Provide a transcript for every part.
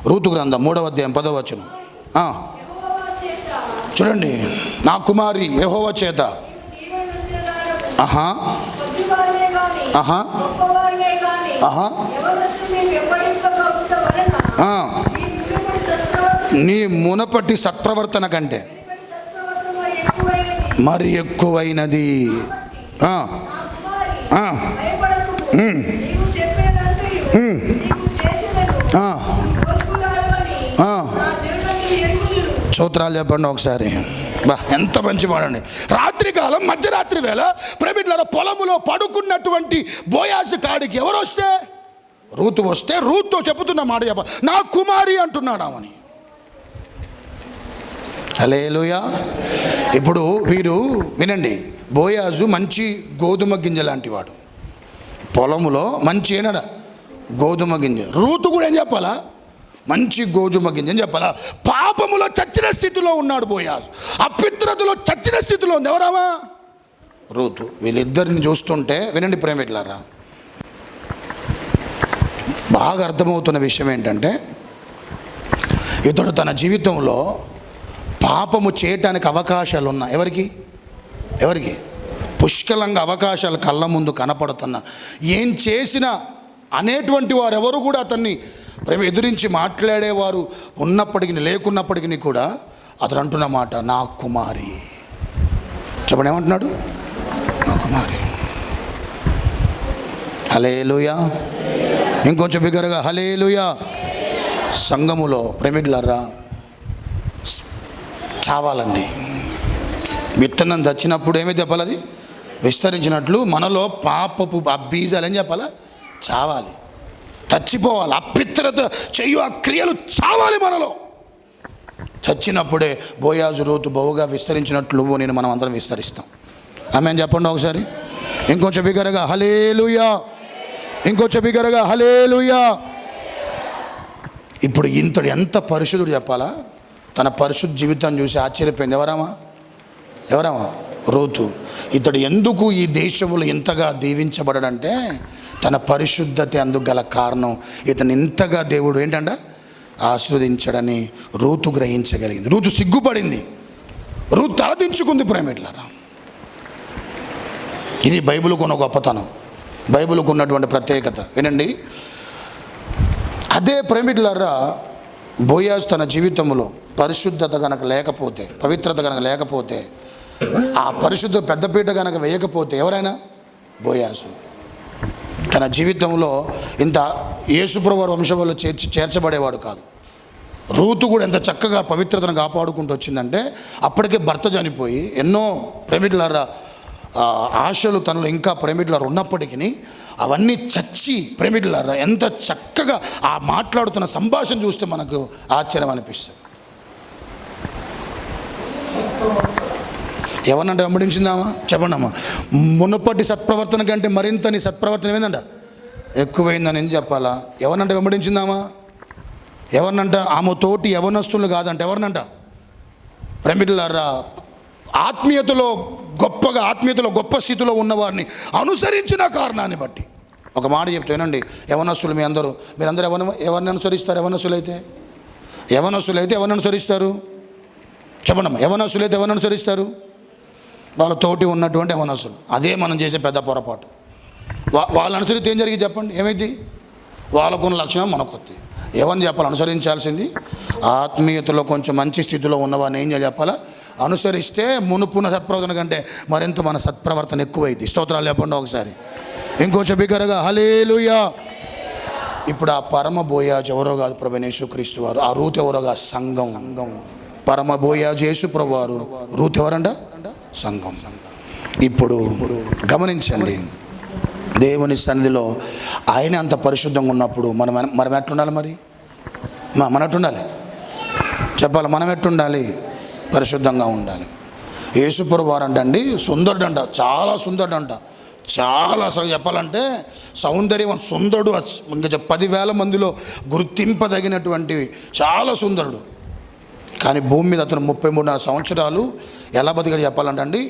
Ruth గ్రంథం 3వ అధ్యాయం 10వ వచనం. చూడండి, నా కుమారి యెహోవా చేత నీ మునపటి సత్ప్రవర్తన కంటే మరి ఎక్కువైనది. స్తోత్రాలు చెప్పండి ఒకసారి. ఎంత మంచి వాడండి. రాత్రికాలం మధ్యరాత్రి వేళ ప్రేమిట్ల పొలములో పడుకున్నటువంటి బోయాజు కాడికి ఎవరు వస్తే, రూతు వస్తే రూతుతో చెబుతున్న మాట చెప్ప, నా కుమారి అంటున్నాడామని. హల్లెలూయా. ఇప్పుడు వీరు వినండి, బోయాజు మంచి గోధుమ గింజ లాంటి వాడు, పొలములో మంచి ఏనాడా గోధుమ గింజ. రూతు కూడా ఏం చెప్పాలా, మంచి గోధుమ గింజ అని చెప్పాలా. పాపములో చచ్చిన స్థితిలో ఉన్నాడు బోయాజు, అపిత్రతలో చచ్చిన స్థితిలో ఉంది ఎవరామా, రూతు. వీళ్ళిద్దరిని చూస్తుంటే వినండి ప్రేమిట్లారా, బాగా అర్థమవుతున్న విషయం ఏంటంటే, ఇతడు తన జీవితంలో పాపము చేయటానికి అవకాశాలు ఉన్నాయి. ఎవరికి పుష్కలంగా అవకాశాలు కళ్ళ ముందు కనపడుతున్నా, ఏం చేసినా అనేటువంటి వారు ఎవరు కూడా అతన్ని ప్రేమ ఎదురించి మాట్లాడేవారు ఉన్నప్పటికీ లేకున్నప్పటికీ కూడా అతను అంటున్న మాట నా కుమారి. చెప్పండి, ఏమంటున్నాడు, నా కుమారి. హల్లెలూయా. ఇంకొంచెం బిగ్గరగా హల్లెలూయా. సంఘములో ప్రేమికులారా చావాలండి. విత్తనం తెచ్చినప్పుడు ఏమి చెప్పాలి, అది విస్తరించినట్లు మనలో పాపపు ఆ బీజాలు ఏం చెప్పాలా, చావాలి, చచ్చిపోవాలి. అపిత్రత చెయ్యు ఆ క్రియలు చావాలి మనలో. చచ్చినప్పుడే బోయాజు రూతు బహుగా విస్తరించినట్లు నేను మనం అందరం విస్తరిస్తాం. ఆమేన్ చెప్పండి ఒకసారి. ఇంకొంచెం బిగ్గరగా హల్లెలూయా. ఇంకొంచెం బిగ్గరగా హల్లెలూయా. ఇప్పుడు ఇంతడు ఎంత పరిశుద్ధుడు చెప్పాలా. తన పరిశుద్ధ జీవితాన్ని చూసి ఆశ్చర్యపోయింది ఎవరమ్మా రూతు. ఇతడు ఎందుకు ఈ దేశంలో ఇంతగా దీవించబడడంటే తన పరిశుద్ధత అందుకు గల కారణం, ఇతను ఇంతగా దేవుడు ఏంటంట ఆశీర్వదించడని రూతు గ్రహించగలిగింది. రూతు సిగ్గుపడింది, రూతు తలదించుకుంది. ప్రేమిట్లారా, ఇది బైబిల్కు ఉన్న గొప్పతనం, బైబిల్కు ఉన్నటువంటి ప్రత్యేకత. వినండి, అదే ప్రేమిట్లారా బోయాజు తన జీవితంలో పరిశుద్ధత కనుక లేకపోతే, పవిత్రత కనుక లేకపోతే, ఆ పరిశుద్ధ పెద్దపీట కనుక వేయకపోతే ఎవరైనా బోయాజు తన జీవితంలో ఇంత యేసుప్రభు వంశంలో చేర్చబడేవాడు కాదు. రూతు కూడా ఎంత చక్కగా పవిత్రతను కాపాడుకుంటూ వచ్చిందంటే అప్పటికే భర్త చనిపోయి ఎన్నో ప్రేమికులారా ఆశలు తనలో ఇంకా ప్రేమికులారు ఉన్నప్పటికీ అవన్నీ చచ్చి ప్రేమికులారా ఎంత చక్కగా ఆ మాట్లాడుతున్న సంభాషణ చూస్తే మనకు ఆశ్చర్యం అనిపిస్తుంది. ఎవరినంటే వెంబడించిందామా చెప్పండి అమ్మా. మునుపటి సత్ప్రవర్తన కంటే మరింత నీ సత్ప్రవర్తన ఏందంట ఎక్కువైందని ఏం చెప్పాలా. ఎవరినంటే వెంబడించిందామా, ఎవరినంట ఆమె తోటి యవనస్తులు కాదంట, ఎవరినంట ప్రేమికులారా ఆత్మీయతలో గొప్ప స్థితిలో ఉన్నవారిని అనుసరించిన కారణాన్ని బట్టి. ఒక మాట చెప్తానండి, యవనస్తులు మీరందరూ ఎవరిని అనుసరిస్తారు? యవనస్తులైతే ఎవరిని అనుసరిస్తారు చెప్పండమ్మా. యవనస్తులైతే ఎవరిని అనుసరిస్తారు? వాళ్ళ తోటి ఉన్నటువంటి యవనస్తులు. అదే మనం చేసే పెద్ద పొరపాటు. వాళ్ళు అనుసరిస్తే ఏం జరిగింది చెప్పండి, ఏమైంది? వాళ్ళకున్న లక్షణం మనకు వస్తాయి. ఎవరిని చెప్పాలి అనుసరించాల్సింది? ఆత్మీయతలో కొంచెం మంచి స్థితిలో ఉన్నవాడిని ఏం చెప్పాలా అనుసరిస్తే మునుపున్న సత్ప్రవర్తన కంటే మరింత మన సత్ప్రవర్తన ఎక్కువైంది. స్తోత్రాలు చెప్పండి ఒకసారి. ఇంకొంచెం బిగ్గరగా హల్లెలూయా. ఇప్పుడు ఆ పరమ బోయాజు ఎవరో కాదు ప్రభువైన యేసుక్రీస్తు వారు. ఆ రూతు ఎవరో కాదు, సంఘం. పరమ బోయాజు యేసు ప్రభు వారు, రూతు ఎవరంట? సంఘం. ఇప్పుడు గమనించండి, దేవుని సన్నిధిలో ఆయన అంత పరిశుద్ధంగా ఉన్నప్పుడు మనం ఎట్లుండాలి? మనం ఎట్లుండాలి చెప్పాలి. మనం ఎట్లుండాలి? పరిశుద్ధంగా ఉండాలి. యేసుప్రభు వారు అంటండి సుందరుడంట, చాలా సుందరుడంట, చాలా అసలు చెప్పాలంటే సౌందర్యం సుందరుడు. ఇంకా 10,000 మందిలో గుర్తింపదగినటువంటి చాలా సుందరుడు. కానీ భూమి మీద అతను 33 సంవత్సరాలు ఎలా బతికాడు చెప్పాలంటండి.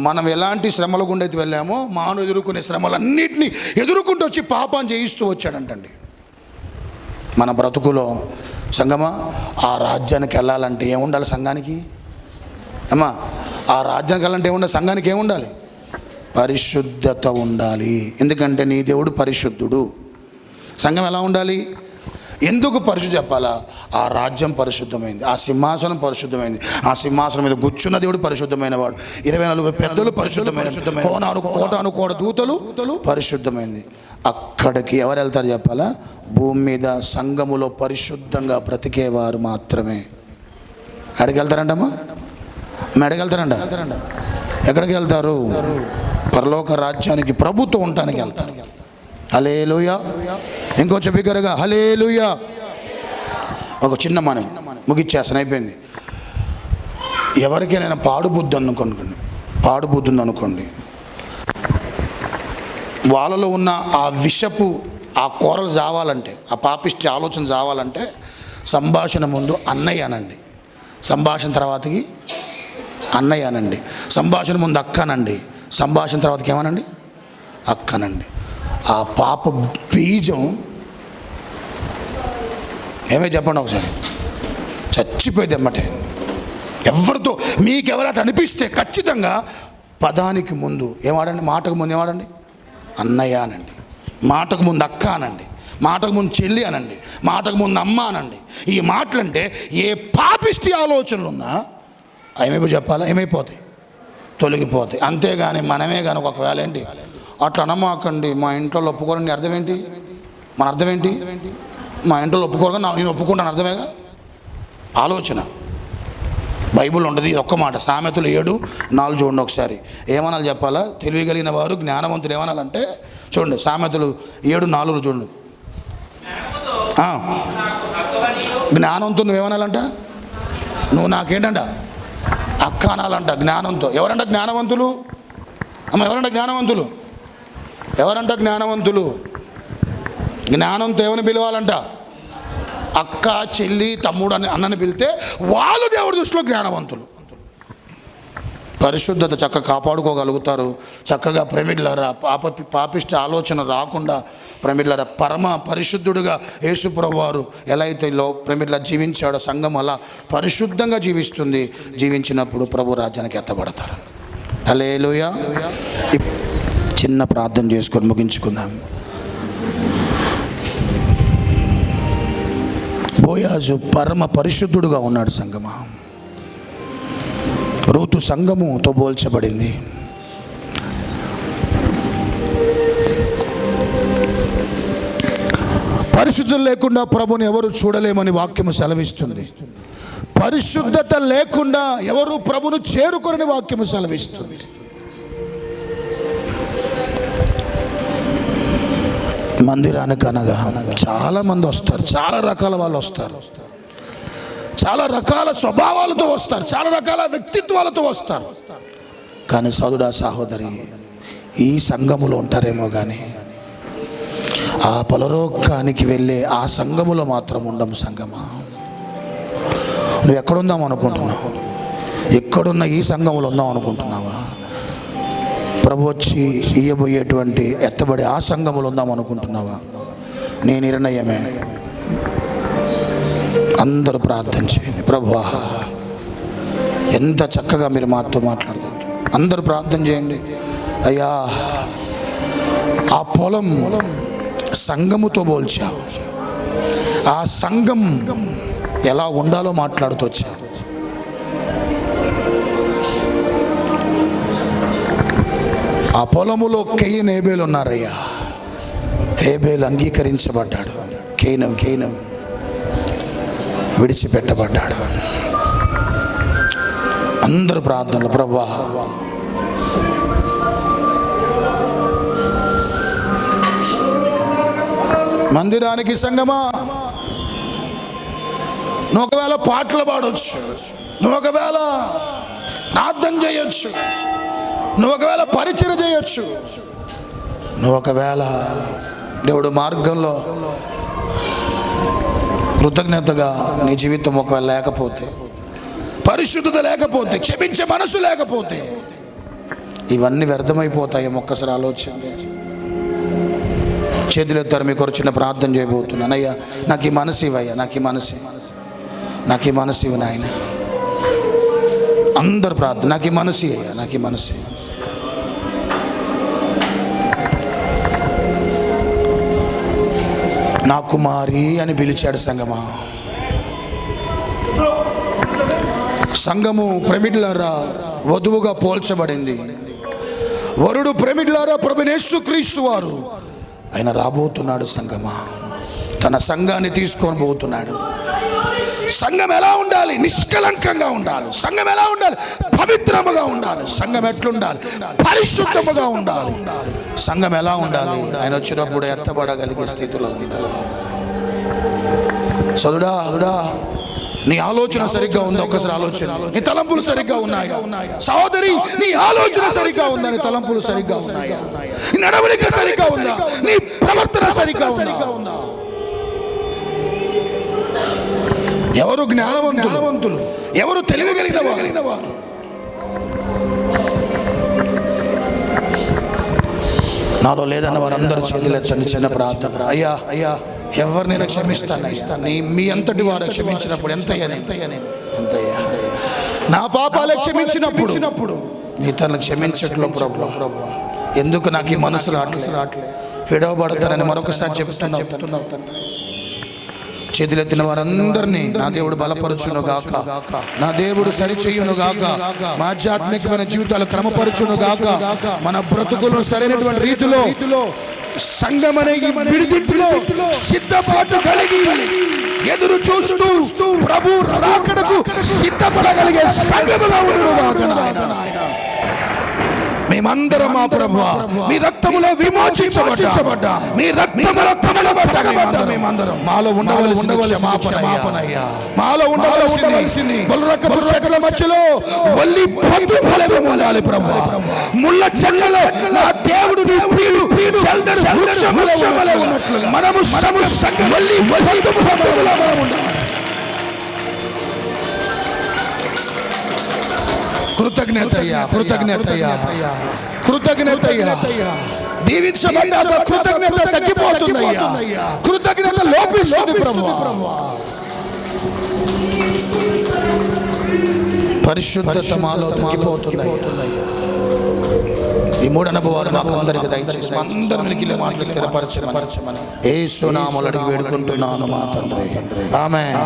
మనం ఎలాంటి శ్రమల గుండా అయితే వెళ్ళామో మానవుడు ఎదుర్కొనే శ్రమలన్నింటినీ ఎదుర్కొంటూ వచ్చి పాపం చేయిస్తూ వచ్చాడంటండి. మన బ్రతుకులో సంగమా, ఆ రాజ్యానికి వెళ్ళాలంటే ఏముండాలి సంఘానికి? అమ్మా, ఆ రాజ్యానికి వెళ్ళాలంటే ఏముండాలి? సంఘానికి ఏముండాలి? పరిశుద్ధత ఉండాలి. ఎందుకంటే నీ దేవుడు పరిశుద్ధుడు. సంఘం ఎలా ఉండాలి? ఎందుకు పరిశుద్ధ చెప్పాలా? ఆ రాజ్యం పరిశుద్ధమైంది, ఆ సింహాసనం పరిశుద్ధమైంది, ఆ సింహాసనం మీద కూర్చున్న దేవుడు పరిశుద్ధమైన వాడు, 24 పెద్దలు పరిశుద్ధమైన, కోటాను కోట దూతలు పరిశుద్ధమైంది. అక్కడికి ఎవరు వెళ్తారు చెప్పాలా? భూమి మీద సంఘములో పరిశుద్ధంగా బ్రతికేవారు మాత్రమే. ఎక్కడికి వెళ్తారంటమ్మా? ఎక్కడికి వెళ్తారంట? ఎక్కడికి వెళ్తారు? పరలోక రాజ్యానికి, ప్రభుత్వం ఉండటానికి వెళ్తారు. హల్లెలూయా. ఇంకొంచెం బిగ్గరగా హల్లెలూయా. ఒక చిన్న మనం ముగిచ్చేస్తాను, అయిపోయింది. ఎవరికైనా పాడుబుద్ధి ఉందనుకోండి, వాళ్ళలో ఉన్న ఆ విషపు ఆ కూరలు చావాలంటే, ఆ పాపిష్టి ఆలోచన చావాలంటే సంభాషణ ముందు అన్నయ్య అనండి, సంభాషణ తర్వాతకి అన్నయ్య అనండి, సంభాషణ ముందు అక్కనండి, సంభాషణ తర్వాతకి ఏమనండి? అక్కనండి. ఆ పాప బీజం ఏమై చెప్పండి ఒకసారి, చచ్చిపోయింది అమ్మటే. ఎవరితో మీకెవరైతే అనిపిస్తే ఖచ్చితంగా పదానికి ముందు ఏమాడండి, మాటకు ముందు ఏమాడండి? అన్నయ్య అనండి, మాటకు ముందు అక్క అనండి, మాటకు ముందు చెల్లి అనండి, మాటకు ముందు అమ్మ అనండి. ఈ మాటలంటే ఏ పాపిష్టి ఆలోచనలు ఉన్నా ఏమైపో చెప్పాలా? ఏమైపోతాయి? తొలగిపోతాయి. అంతేగాని మనమే కానీ ఒకవేళ ఏంటి అట్లా అనమాకండి, మా ఇంట్లో ఒప్పుకోరని అర్థం ఏంటి? మన అర్థం ఏంటి? మా ఇంట్లో ఒప్పుకోరుగా నేను ఒప్పుకుంటాను అర్థమేగా ఆలోచన. బైబుల్ ఉండదు ఇది ఒక్క మాట. సామెతలు 7:4 చూడండి ఒకసారి. ఏమనాలి చెప్పాలా? తెలివి కలిగిన వారు జ్ఞానవంతులు ఏమనాలంటే చూడండి, సామెతలు 7:4 చూడండి. జ్ఞానంతో నువ్వేమనాలంట? నువ్వు నాకేంటంట? అక్క అనాలంట జ్ఞానంతో. ఎవరంట జ్ఞానవంతులు? అమ్మ, ఎవరంట జ్ఞానవంతులు? ఎవరంట జ్ఞానవంతులు? జ్ఞానంతో ఎవరిని పిలవాలంట? అక్క, చెల్లి, తమ్ముడు అని అన్నని పిలితే వాళ్ళు దేవుడి దృష్టిలో జ్ఞానవంతులు. పరిశుద్ధత చక్కగా కాపాడుకోగలుగుతారు. చక్కగా ప్రమిడ్లరా పాపిష్ట ఆలోచన రాకుండా ప్రమిడ్లరా పరమ పరిశుద్ధుడుగా యేసుప్రభువు వారు ఎలా అయితే ప్రమిడ్ల జీవించాడో సంఘం అలా పరిశుద్ధంగా జీవిస్తుంది. జీవించినప్పుడు ప్రభు రాజ్యానికి ఎత్తబడతారు. హల్లెలూయా. చిన్న ప్రార్థన చేసుకొని ముగించుకుందాం. బోయాజు పరమ పరిశుద్ధుడుగా ఉన్నాడు సంగమా. రూతు సంఘముతో పోల్చబడింది. పరిశుద్ధత లేకుండా ప్రభుని ఎవరు చూడలేమని వాక్యము సెలవిస్తుంది. పరిశుద్ధత లేకుండా ఎవరు ప్రభును చేరుకోరని వాక్యము సెలవిస్తుంది. మందిరానికి అనగా చాలా మంది వస్తారు, చాలా రకాల వాళ్ళు వస్తారు, చాలా రకాల స్వభావాలతో వస్తారు, చాలా రకాల వ్యక్తిత్వాలతో వస్తారు. కానీ సోదరా సహోదరి, ఈ సంఘములో ఉంటారేమో కానీ ఆ పరలోకానికి వెళ్ళే ఆ సంఘములో మాత్రం ఉండము. సంఘమా, నువ్వు ఎక్కడుందాం అనుకుంటున్నావు? ఎక్కడున్న ఈ సంఘములో ఉందాం అనుకుంటున్నావా? ప్రభు వచ్చి ఇయ్యబోయేటువంటి ఎత్తబడి ఆ సంఘములో ఉందాం అనుకుంటున్నావా? నీ నిర్ణయమే. అందరూ ప్రార్థన చేయండి. ప్రభువా, ఎంత చక్కగా మీరు మాతో మాట్లాడుతారు. అందరూ ప్రార్థన చేయండి. అయ్యా, ఆ పొలం సంఘముతో పోల్చావు. ఆ సంఘం ఎలా ఉండాలో మాట్లాడుతూ వచ్చావు. ఆ పొలములో కెయిన్, హేబేలు ఉన్నారయ్యా. హేబేలు అంగీకరించబడ్డాడు, కేయినం విడిచిపెట్టబడ్డాడు. అందరు ప్రార్థనలు. ప్రభువా, మందిరానికి సంగమా, నువ్వు ఒకవేళ పాటలు పాడవచ్చు, నువ్వు ఒకవేళ ప్రార్థన చేయొచ్చు, నువ్వు ఒకవేళ పరిచయం చేయొచ్చు, నువ్వు ఒకవేళ దేవుడు మార్గంలో కృతజ్ఞతగా నీ జీవితం ఒకవేళ లేకపోతే, పరిశుద్ధత లేకపోతే, క్షమించే మనసు లేకపోతే ఇవన్నీ వ్యర్థమైపోతాయి. ఒక్కసారి ఆలోచన చేతులు ఎత్తారు, మీకు ఒక చిన్న ప్రార్థన చేయబోతున్నాను. అయ్యా నాకు ఈ మనసు ఇవ్వయ్యా, నాకు ఈ మనసు ఇవ్వు నాయన. అందరు ప్రార్థన, నాకు ఈ మనసు అయ్యా, నాకు ఈ మనసు. నా కుమారి అని పిలిచాడు సంగమా. సంఘము ప్రమిడ్లారా వధువుగా పోల్చబడింది. వరుడు ప్రమిడ్లారా ప్రభువైన యేసుక్రీస్తు వారు. ఆయన రాబోతున్నాడు సంఘమా, తన సంఘాన్ని తీసుకొని పోతున్నాడు. సంఘం ఎలా ఉండాలి? నిష్కలంకంగా ఉండాలి. సంఘం ఎలా ఉండాలి? పవిత్రముగా ఉండాలి. సంఘం ఎట్లుండాలి? పరిశుద్ధముగా ఉండాలి. సంఘం ఎలా ఉండాలి? ఆయన వచ్చినప్పుడు ఎత్తబడగలిగే స్థితిలో ఉండాలి. సోదరుడా, నీ ఆలోచన సరిగ్గా ఉందా? ఒక్కసారి ఆలోచన. నీ తలంపులు సరిగ్గా ఉన్నాయా? సహోదరి, నీ ఆలోచన సరిగ్గా ఉందా? నీ తలంపులు సరిగ్గా ఉన్నాయా? నీ నడవడిక సరిగ్గా ఉందా? నీ ప్రవర్తన సరిగ్గా ఉందా? ఎవరు జ్ఞానవంతులు? ఎవరు తెలియగలిగిన వారు? నాలో లేదన్న వారందరూ చేతులెత్తండి. చిన్న ప్రార్థన. అయ్యా ఎవరినైనా క్షమిస్తాను. మీ అంతటి వారు క్షమించినప్పుడు ఎంతయ్యా? నా పాపాలే క్షమించినప్పుడు నీ తనను క్షమించట్లో ప్రభు ఎందుకు నాకు ఈ మనసు రావట్లేదు? విడవబడతానని మరొకసారి చెప్తున్నావు. చేతులెత్తిన వారందరినీ నా దేవుడు బలపరచును గాక, నా దేవుడు సరిచేయును గాక, మా ఆధ్యాత్మికమైన జీవితాలు క్రమపరచును గాక, మన బ్రతుకులు సరైనటువంటి రీతిలో సంఘమనే విడిదింపులో సిద్ధపాటు కలిగి ఎదురు చూస్తూ ప్రభు రాకడకు సిద్ధపడగలిగే సంఘముగా ఉండును గాక. మేమందరం మా ప్రభువా మీ రక్తములో విమోచించబడ్డా, మీ రక్తములో కమలబడ్డా. మేమందరం మాలో ఉండవలసిన మాలో ఉండవలసింది బలరకపు చెట్ల మధ్యలో వల్లి పొద్దు ఉండాలి ప్రభువా. ముళ్ళ చెట్లలో నా దేవుడు నీ ప్రియుడు చల్దరు వృక్షములో ఉన్నట్లుగా మనము వల్లి పొద్దులా మనం ఉండాలి. కృతజ్ఞతయ్యా. దీవించబడ్డాక కృతజ్ఞత తగ్గిపోతుందయ్యా, కృతజ్ఞత లోపిస్తుంది ప్రభువా. పరిశుద్ధత మాలో తగ్గిపోతుందయ్యా. ఈ మూడు అనుభవాలు మాకు అందరికి దయచేసి అందరి వెలికిలో మాటలు స్థిరపరచమని యేసు నామములో అడిగి వేడుకుంటున్నాను మా తండ్రి. ఆమేన్.